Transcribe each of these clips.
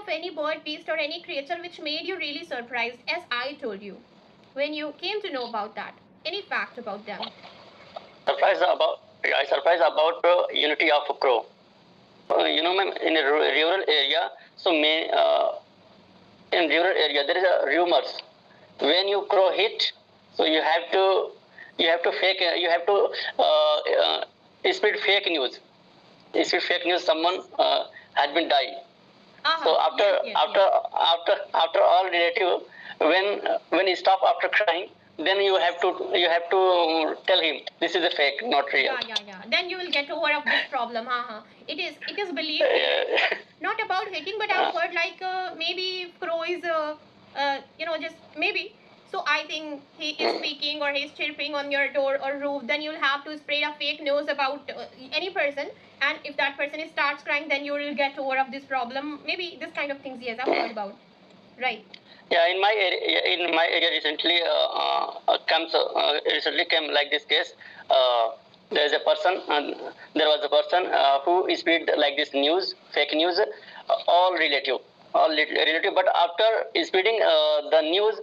of any bird, beast, or any creature which made you really surprised, as I told you, when you came to know about that? Any fact about them? I surprised about unity of crow. Ma'am, in a rural area, in rural area there is a rumors. When you crow hit, so you have to spread fake news. Spread fake news. Someone has been died. So after all relative, when he stop after crying, then you have to tell him this is a fake, not real. Yeah. Then you will get over of this problem. It is believed not about hating, but I've heard like maybe crow is just maybe. So I think he is speaking or he's chirping on your door or roof. Then you'll have to spread a fake news about any person, and if that person starts crying, then you will get over of this problem. Maybe this kind of things. Yes, I've heard about. Right. Yeah, in my area recently recently came like this case. There is a person, there was a person who spread like this news, fake news, all relative. But after spreading the news,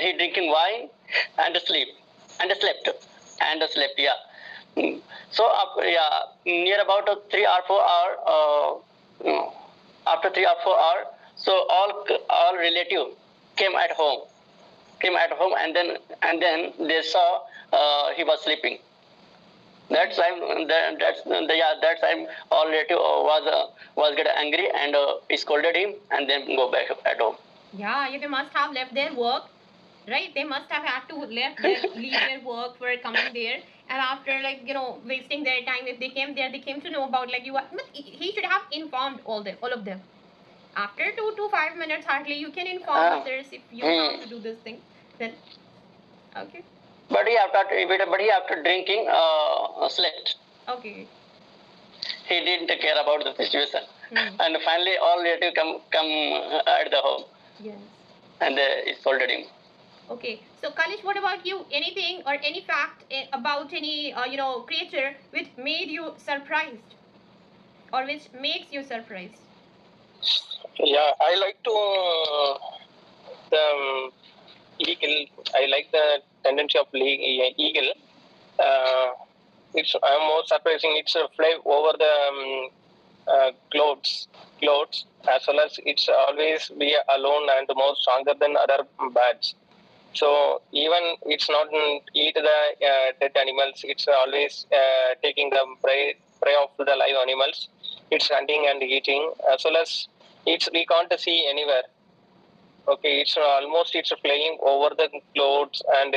he drinking wine and slept. Yeah. So near about 3 or 4 hours. After 3 or 4 hours, so all relative came at home, and then they saw he was sleeping. That time all relative was get angry and scolded him, and then go back at home. Yeah, they must have left their work, right? They must have had to leave their work for coming there, and after wasting their time, if they came there, they came to know about like you. But he should have informed all of them. After 2 to 5 minutes, hardly you can inform others if you want to do this thing. Then, okay. But he after drinking slept. Okay. He didn't care about the situation, and finally all relatives come at the home. Yes. And they scolded him. Okay, so Kalish, what about you? Anything or any fact about any creature which made you surprised, or which makes you surprised? Yeah, I like to the eagle. I like the tendency of eagle. I'm more surprising. It's fly over the clouds, as well as it's always be alone and more stronger than other birds. So even it's not eat the dead animals. It's always taking the prey of the live animals. It's hunting and eating, as well as we can't see anywhere. Okay, it's flying over the clouds, and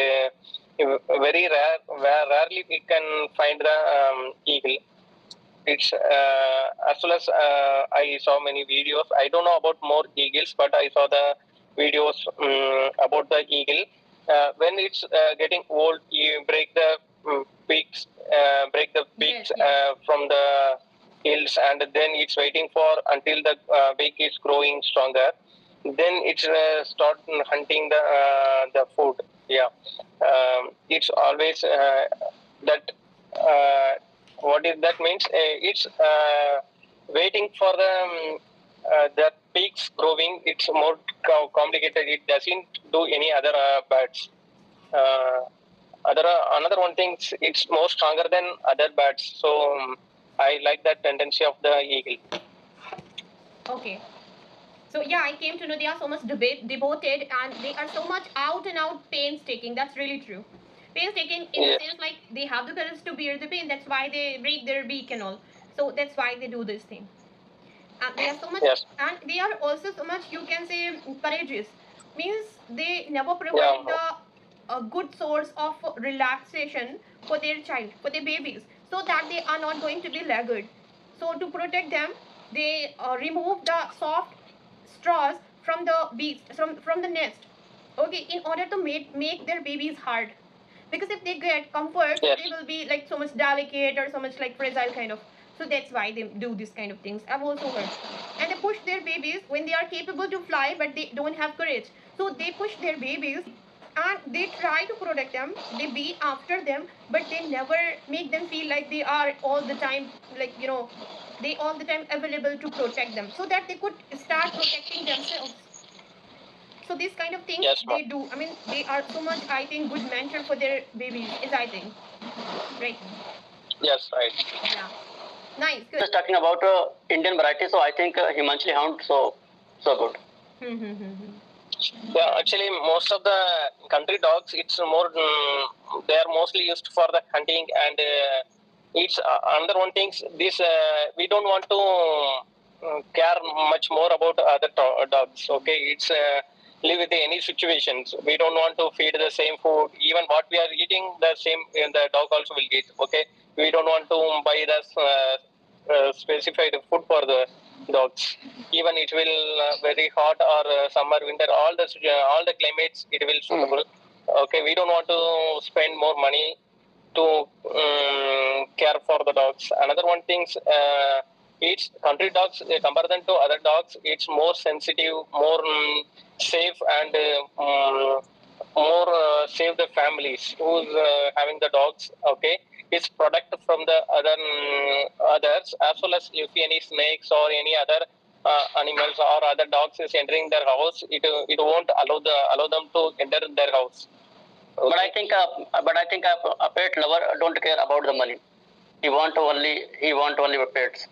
very rarely we can find the eagle. It's as well as I saw many videos. I don't know about more eagles, but I saw the videos about the eagle. When it's getting old, you break the peaks, from the hills, and then it's waiting for until the beak is growing stronger. Then it's start hunting the food. Yeah, it's always that. What is that means? It's waiting for the peaks growing. It's more complicated. It doesn't do any other birds. Another one thing, it's more stronger than other birds. So I like that tendency of the eagle. Okay. So yeah, I came to know they are so much devoted, and they are so much out and out painstaking. That's really true. Painstaking in the sense like they have the courage to bear the pain. That's why they break their beak and all. So that's why they do this thing. And they are so much, and they are also so much, you can say, courageous. Means they never provide a good source of relaxation for their child, for their babies, so that they are not going to be laggard. So to protect them, they remove the soft straws from the bees, from the nest. Okay, in order to make their babies hard, because if they get comfort, they will be like so much delicate or so much like fragile kind of. So that's why they do this kind of things. I've also heard. And they push their babies when they are capable to fly, but they don't have courage. So they push their babies and they try to protect them. They be after them, but they never make them feel like they are all the time like they all the time available to protect them, so that they could start protecting themselves. So these kind of things Yes, they ma'am. do. I mean, they are so much, I think, good mentor for their babies, is I think. Right. Yes, right. Yeah. Nice. Good. Just talking about Indian variety, so I think Himachali Hound so good. Yeah, actually, most of the country dogs, it's more they are mostly used for the hunting, and it's another one things. This we don't want to care much more about other dogs. Okay, it's live with any situations. We don't want to feed the same food. Even what we are eating, the same the dog also will eat. Okay, we don't want to buy the specified food for the dogs. Even it will very hot or summer, winter, all the climates it will suitable. Okay, we don't want to spend more money to care for the dogs. Another one things, each country dogs compared to other dogs, it's more sensitive, more safe, and more save the families who's having the dogs. Okay, it's product from the others, as well as if any snakes or any other animals or other dogs is entering their house, it won't allow them to enter their house. Okay. But I think a pet lover don't care about the money. He want only pets.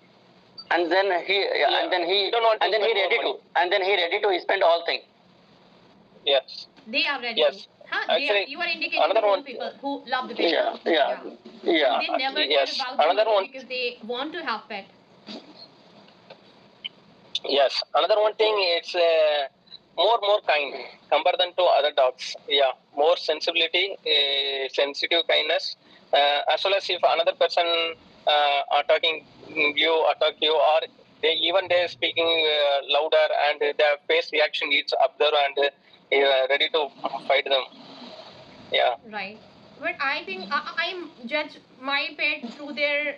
And then he Yeah. and then he Don't want to and then he spend more ready to money. and then he ready to spend all things. Yes. They are ready Yes. to. Huh? Actually, You are indicating another the one. people who love the pet. Yeah. They never care Yes. about the Another money one. because they want to have pet. Yes. Another one thing. It's more kind compared than to other dogs. Yeah. More sensibility, sensitive kindness. As well as if another person attacking you, attack you, or they speaking louder, and their face reaction is observed, and ready to fight them. Yeah. Right. But I think I judge my pet through their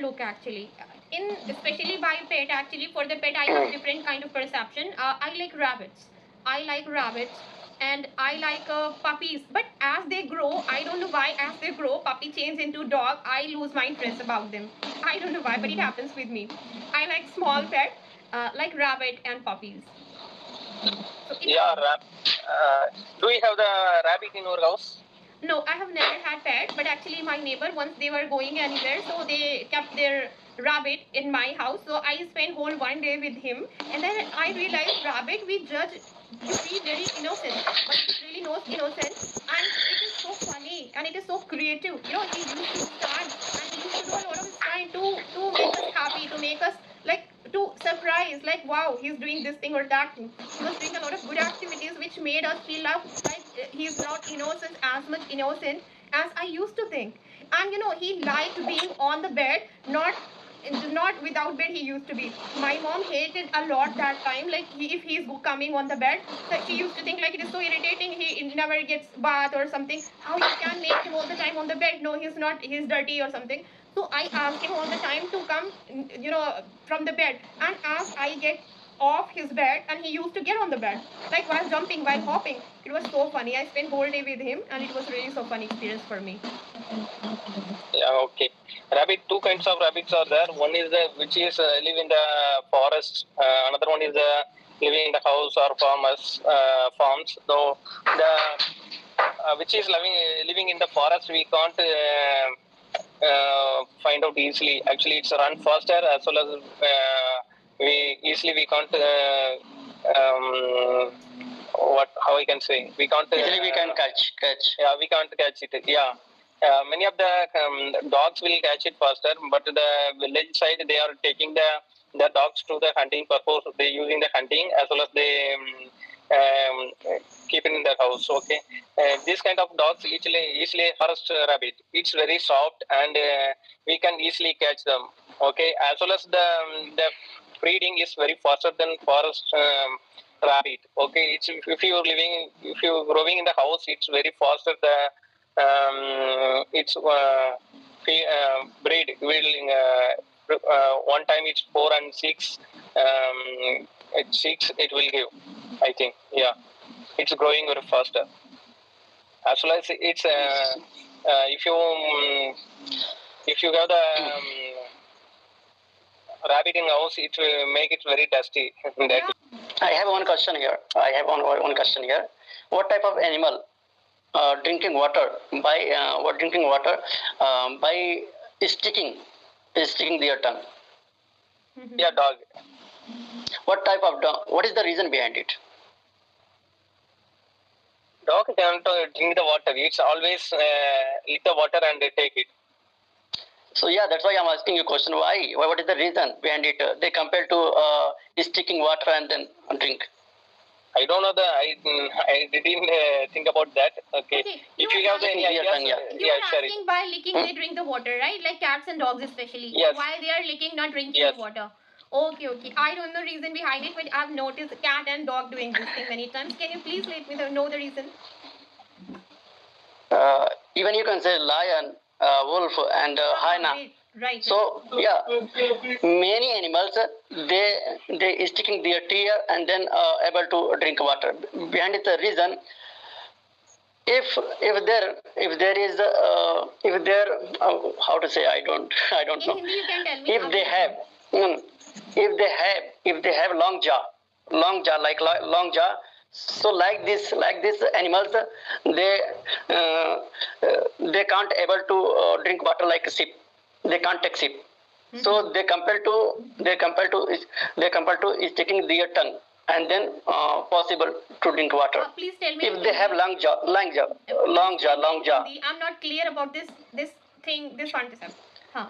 look actually. In especially by pet actually, for the pet I have different kind of perception. I like rabbits. I like rabbits and I like puppies. But as they grow, I don't know why. As they grow, puppy change into dog. I lose my interest about them. I don't know why, but it happens with me. I like small pet, like rabbit and puppies. So it Yeah, happens. do you have the rabbit in your house? No, I have never had pet, but actually my neighbor once they were going anywhere, so they kept their rabbit in my house. So I spent whole one day with him, and then I realized rabbit we judge you see very innocent, but it really knows innocent, and it is so funny and it is so creative. You know, he used to stand and he used to do a lot of stunt to make us happy, to make us like to surprise, like wow, he's doing this thing or that thing. He was doing a lot of good activities which made us feel like he's not innocent, as much innocent as I used to think. And you know, he liked being on the bed, not without bed he used to be. My mom hated a lot that time, like if he's coming on the bed, so she used to think like it is so irritating, he never gets bath or something, how you can make him all the time on the bed, no he's not, he's dirty or something. So I asked him all the time to come, you know, from the bed, and as I get off his bed and he used to get on the bed, like while jumping, while hopping. It was so funny. I spent whole day with him and it was really so funny experience for me. Yeah, okay. Rabbit, two kinds of rabbits are there. One is the which is live in the forest. Another one is living in the house or farms. So the which is living in the forest, we can't find out easily. Actually, it's run faster, as well as we can't what how I can say, we can't Easily we can catch. yeah, we can't catch it. Yeah. Many of the dogs will catch it faster, but the village side they are taking the dogs to the hunting purpose. They using the hunting, as well as they keep it in their house. Okay, this kind of dogs easily forest rabbit. It's very soft, and we can easily catch them. Okay, as well as the breeding is very faster than forest rabbit. Okay, it's if you're growing in the house, it's very faster. It's breed will one time it's 4 and 6. It's 6 it will give. I think, yeah, it's growing very faster. As well as it's if you have the rabbit in house, it will make it very dusty. Yeah. I have one question here. One question here. What type of animal drinking water by sticking sticking their tongue? Yeah, dog. What type of dog? What is the reason behind it? Dog cannot drink the water. It's always lick the water and they take it. So yeah, that's why I'm asking you question. Why? What is the reason behind it? They compare to sticking water and then drink. I don't know I didn't think about that. Okay. If you have any ideas, You are asking by licking they drink the water, right? Like cats and dogs especially. Yes. Why they are licking, not drinking Yes. the water. Okay. I don't know the reason behind it, but I've noticed cat and dog doing this thing many times. Can you please let me know the reason? Even you can say lion, wolf, and hyena. Right. So yeah, many animals they sticking their tear and then able to drink water. Behind it the reason, if there is if there how to say, I don't In know. Hindi you can tell me. If they have if they have long jaw like long jaw. So like this animals they can't able to drink water like a sip. They can't take sip. So they compare to sticking their tongue and then possible to drink water. Please tell me If they have long jaw. I'm not clear about this thing, this concept. हाँ.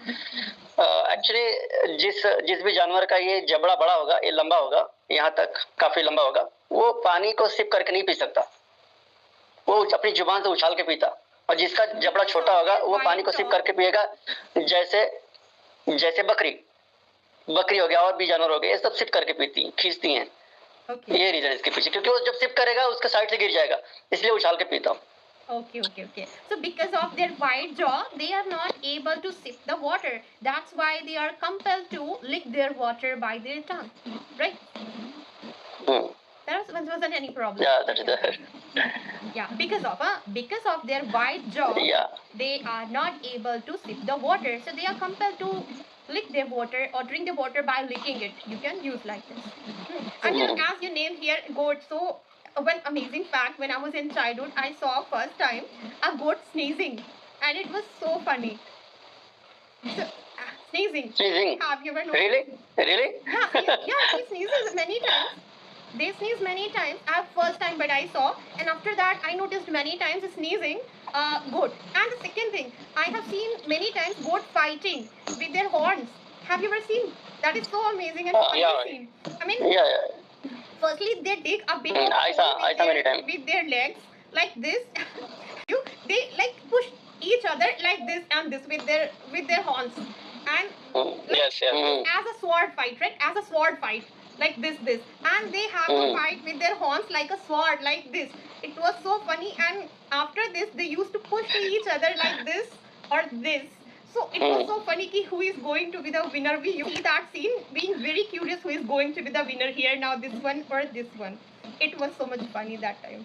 Actually जिस भी जानवर का ये जबड़ा बड़ा होगा, ये लंबा होगा, यहाँ तक काफी लंबा होगा, वो पानी को सिप करके नहीं पी सकता, वो अपनी जुबान से उछाल के पीता। और जिसका जबड़ा छोटा होगा वो पानी को सिप करके पिएगा, जैसे बकरी हो गया और भी जानवर हो गए, ये सब सिप करके पीती खींचती हैं। ये रीजन इसके पीछे, क्योंकि वो जब सिप करेगा उसके साइड से गिर जाएगा, इसलिए उछाल के पीता हूँ। Okay. So because of their wide jaw, they are not able to sip the water. That's why they are compelled to lick their water by their tongue, right? There wasn't any problem. Yeah, that is the. Yeah, because of their wide jaw, they are not able to sip the water, so they are compelled to lick their water or drink the water by licking it. You can use like this. And as you named here goat, so one amazing fact, when I was in childhood, I saw first time a goat sneezing, and it was so funny. So, sneezing. Have you ever noticed? Really? Yeah, she sneezes many times. They sneeze many times. First time, but I saw, and after that, I noticed many times sneezing goat. And the second thing, I have seen many times goat fighting with their horns. Have you ever seen? That is so amazing and funny scene. I mean, firstly, they dig a big hole with their legs like this. They like push each other like this and this with their horns, and as a sword fight, right? As a sword fight. Like this, and they have to fight with their horns like a sword, like this. It was so funny, and after this, they used to push each other like this or this. So it was so funny ki who is going to be the winner. We see that scene, being very curious who is going to be the winner here now, this one or this one. It was so much funny that time.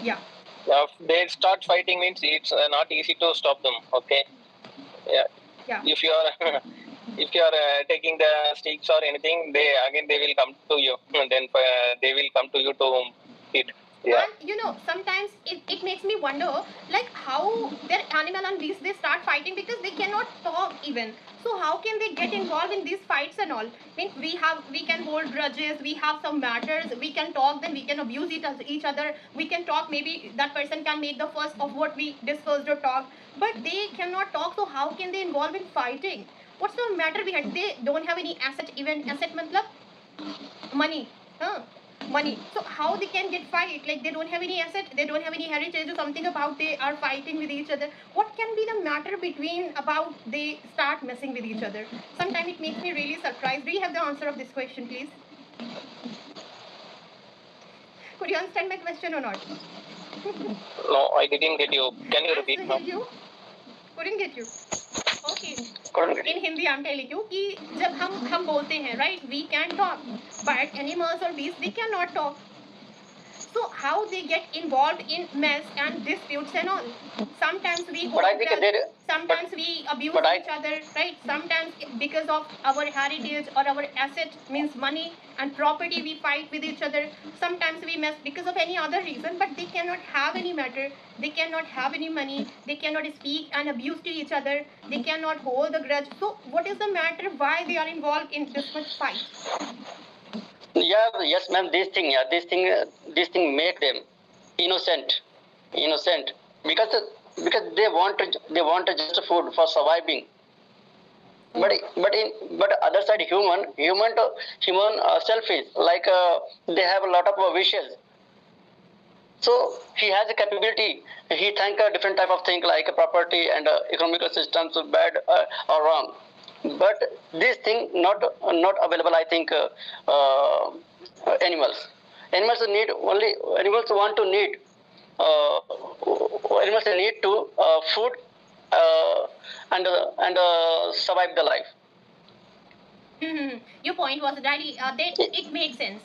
Yeah. If they start fighting means it's not easy to stop them. Okay. Yeah. If you are taking the sticks or anything, they will come to you. And then they will come to you to eat. Yeah. And sometimes it makes me wonder, like how their animal and beast they start fighting because they cannot talk even. So how can they get involved in these fights and all? I mean, we can hold grudges, we have some matters, we can talk, then we can abuse each other. We can talk. Maybe that person can make the first of what we discussed or talk, but they cannot talk. So how can they involve in fighting? What's the matter behind? They don't have any asset, even asset matlab money. Money. So how they can get fight? Like they don't have any asset, they don't have any heritage or something about they are fighting with each other. What can be the matter between about they start messing with each other? Sometimes it makes me really surprised. Do you have the answer of this question, please? Could you understand my question or not? No, I didn't get you. Can you repeat? Couldn't get you. Okay. In Hindi I'm telling you कि जब हम बोलते हैं, right, we can talk, but animals or beasts they cannot talk. So how they get involved in mess and disputes and all. Sometimes we But I hold think grudge, there, but sometimes we abuse but I each other, right? Sometimes because of our heritage or our asset means money and property we fight with each other. Sometimes we mess because of any other reason, but they cannot have any matter, they cannot have any money, they cannot speak and abuse to each other, they cannot hold the grudge. So what is the matter why they are involved in this much fight? yeah, yes, ma'am. This thing make them innocent, innocent because because they want just food for surviving. But Oh. but other side human selfish like they have a lot of wishes. So he has a capability. He think a different type of thing like property and economical systems bad or wrong. But this thing not available. I think animals. Animals want to need uh, animals need to food and survive the life. Your point was really that it makes sense.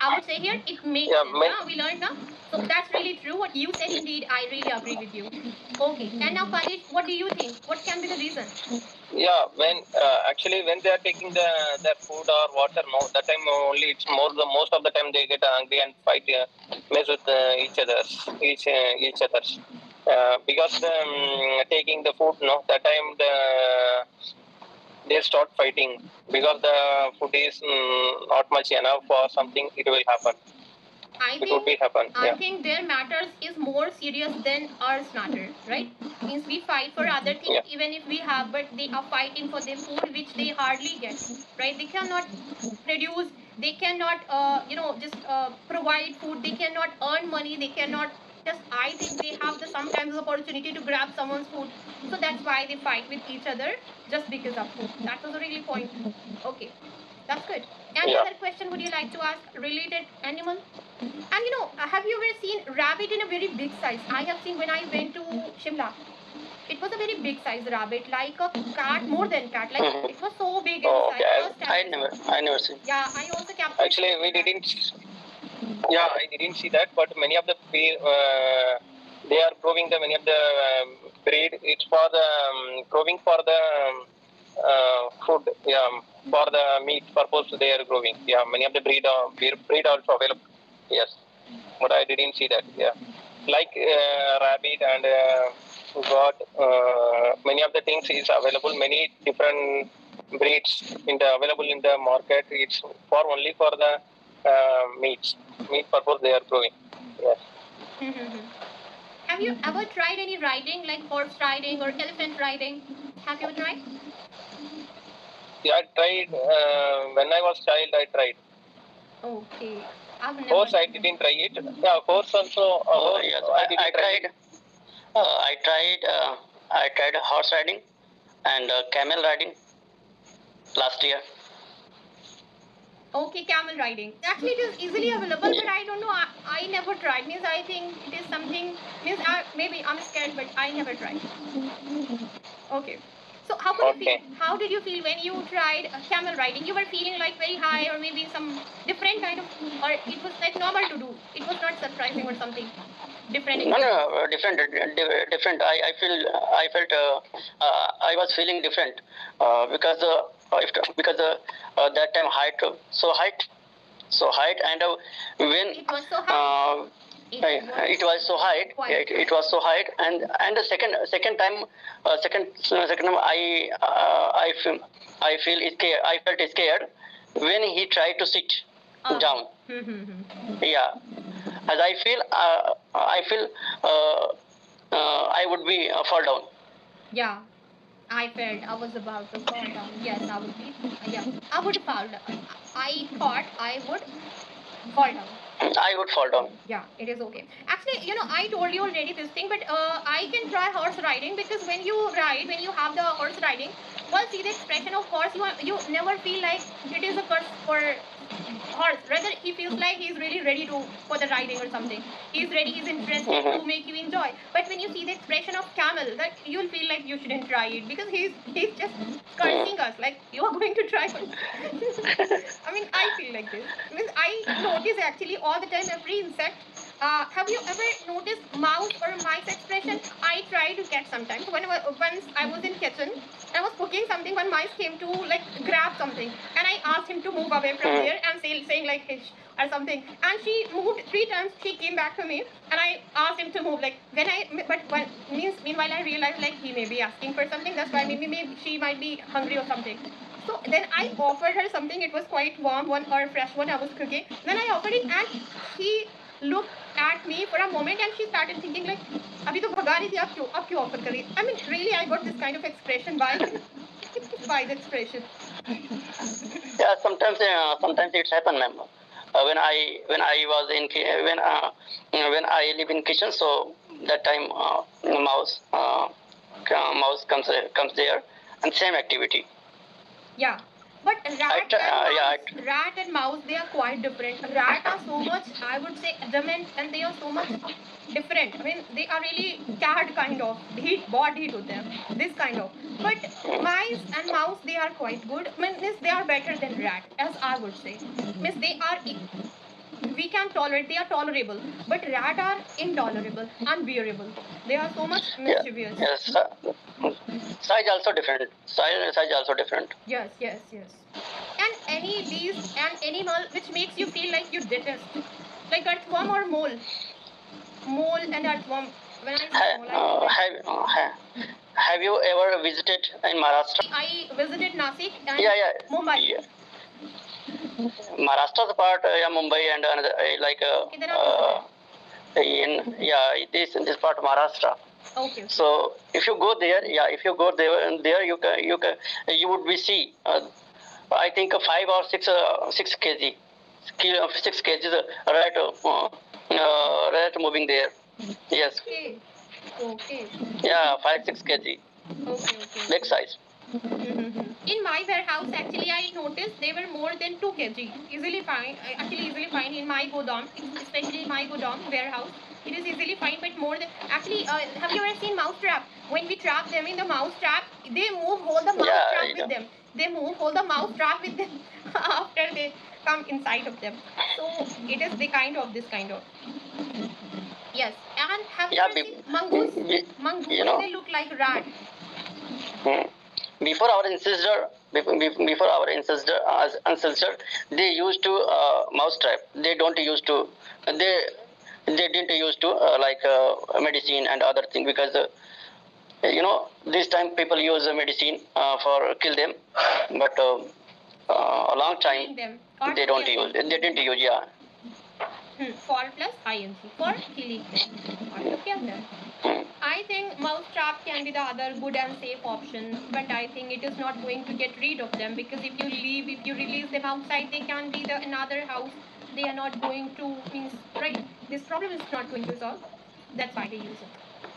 I would say here it makes Yeah, sense. Yeah, we learned now. So that's really true. What you said, indeed, I really agree with you. Okay, and now Khalid, what do you think? What can be the reason? yeah. When actually when they are taking their food or water, no, that time only it's more the most of the time they get angry and fight, mess with each others. Because taking the food, no, that time they start fighting because the food is not much enough or something. It will happen. I It would think be happen. I Yeah. think their matters is more serious than ours matter, right? Means we fight for other things Yeah. even if we have, but they are fighting for their food which they hardly get, right? They cannot produce, they cannot just provide food, they cannot earn money, they cannot just, I think they have the sometimes the opportunity to grab someone's food. So that's why they fight with each other just because of food. That was a really point. Okay. That's good. Any Yeah. other question would you like to ask related animal? And have you ever seen rabbit in a very big size? I have seen when I went to Shimla. It was a very big size rabbit, like a cat, more than cat. Like Mhm. it was so big in Oh, size. okay. First time I saw. I never see. Yeah, I also captured Actually, picture we of that. didn't. Yeah, I didn't see that, but many of the they are growing the many of the breed. It's for the growing for the food. Yeah, for the meat purpose they are growing. Yeah, many of the breed also available. Yes, but I didn't see that. Yeah, like rabbit and got many of the things is available. Many different breeds in the available in the market. It's for only for the meat purpose they are growing. Yes. Have you ever tried any riding, like horse riding or elephant riding? Have you ever tried? Yeah, I tried when I was child. I tried Okay, I've never horse. I tried. didn't try it. Yeah, horse also. Horse, Yes, I didn't I try tried. it. I tried horse riding and camel riding last year. Okay, camel riding. Actually, it is easily available, but I don't know. I never tried. Means I think it is something. Means maybe I'm scared, but I never tried. Okay. So how could you feel? Okay. How did you feel when you tried camel riding? You were feeling like very high, or maybe some different kind of, or it was like normal to do. It was not surprising or something different No, experience. different, different. I felt, I was feeling different because because that time so height, and when It was so high. it was so height, Quite. it was so height, and the second time, second time I feel scared. I felt scared when he tried to sit down. Yeah, as I feel I would be fall down. Yeah, I felt I was about to fall down. Yes, I would be. Yeah, I would fall down. I thought I would fall down. I would fall down. Yeah, it is okay. Actually, I told you already this thing, but I can try horse riding because when you ride, when you have the horse riding, well, see the expression of horse, you never feel like it is a curse for horse. Rather, he feels like he's really ready to for the riding or something. He's ready. He's interested to make you enjoy. But when you see the expression of camel, that you'll feel like you shouldn't try it because he's just cursing us like you are going to try. I mean, I feel like this. I mean, I notice actually all the time every insect Have you ever noticed mouse or mice expression? I try to catch sometimes. Once I was in kitchen, I was cooking something. One mice came to like grab something, and I asked him to move away from Mm. there and saying like hish or something. And she moved 3 times. She came back to me, and I asked him to move. Like but means meanwhile I realized like he may be asking for something. That's why maybe she might be hungry or something. So then I offered her something. It was quite warm one or fresh one I was cooking. Then I offered it, and she looked at me for a moment, and she started thinking like, "अभी तो भगा रही थी, अब क्यों offer कर रही है?" I mean, really, I got this kind of expression by by the expression. Yeah, sometimes it's happen, ma'am. When I was in when I live in kitchen, so that time mouse comes there, and same activity. Yeah. But Yeah, rat and mouse, they are quite different. Rat are so much, I would say, adamant, and they are so much different. I mean, they are really cat kind of heat, body heat होते हैं, this kind of. But mice and mouse, they are quite good. I mean, they are better than rat, as I would say. Means they are we can tolerate. They are tolerable, but rat are intolerable, unbearable. They are so much yeah, mischievous. yes. Size also different. Size also different. Yes, yes, yes. And any beast and animal which makes you feel like you detest, like earthworm or mole. Mole and earthworm. When I say Ha- mole, I mean like have you ever visited in Maharashtra? I visited Nasik and Yeah, yeah, Mumbai. yeah. Maharashtra's part, yeah, Mumbai and another, like Okay, then I visited. in yeah, this part of Maharashtra. Okay, okay. So if you go there, yeah, if you go there you would be see. I think 5 or 6 kg, 6 kg rat moving there. Yes. Okay. Okay. Yeah, 5 6 kg, Okay, okay, big okay. size. In my warehouse, actually, I noticed they were more than 2 kg. Easily fine. Actually, easily fine in my godam, especially in my godam warehouse. It is easily fine, but more than actually, have you ever seen mouse trap? When we trap them in the mouse trap, they move hold the mouse Yeah, trap with them. They move hold the mouse trap with them after they come inside of them. So it is the kind of this kind of. Yes. And have you yeah. ever seen mongoose? You Mongoose, know, they look like rat. hmm, before our before our ancestor, they used to mouse trap. They don't used to they they didn't used to medicine and other thing, because this time people use medicine for kill them, but a long time Killing them or they to don't kill use. them. They didn't use. Yeah. For plus ing for killing them or to kill them. Hmm. I think mousetrap can be the other good and safe option, but I think it is not going to get rid of them, because if you release them outside, they can be the another house. They are not going to means right. This problem is not going to solve. That's why they use it.